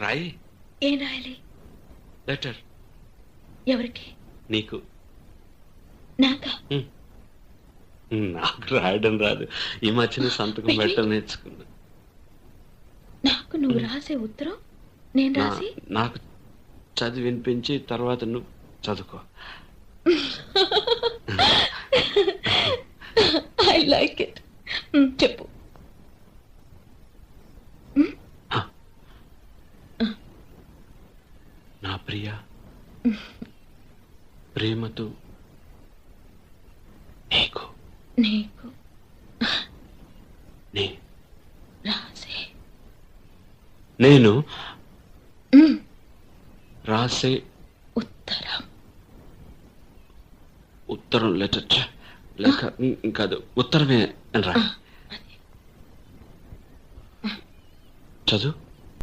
రాయి. ఏం రాయాలి? లెటర్. ఎవరికి? నీకు. నాకా? నాకు రాయడం రాదు. ఈ మధ్యన సంతకం పెట్టడం నేర్చుకున్నా. నాకు నువ్వు రాసే ఉత్తరం నేను రాసి నాకు చదివి వినిపించి తర్వాత నువ్వు చదువుకో. I like it. చెప్పు. నా ప్రియ, ప్రేమతో నీకు నీకు రాసే నేను రాసే ఉత్తరం. ఉత్తరం లెటర్ లేక కాదు, ఉత్తరమే రా. చదువు.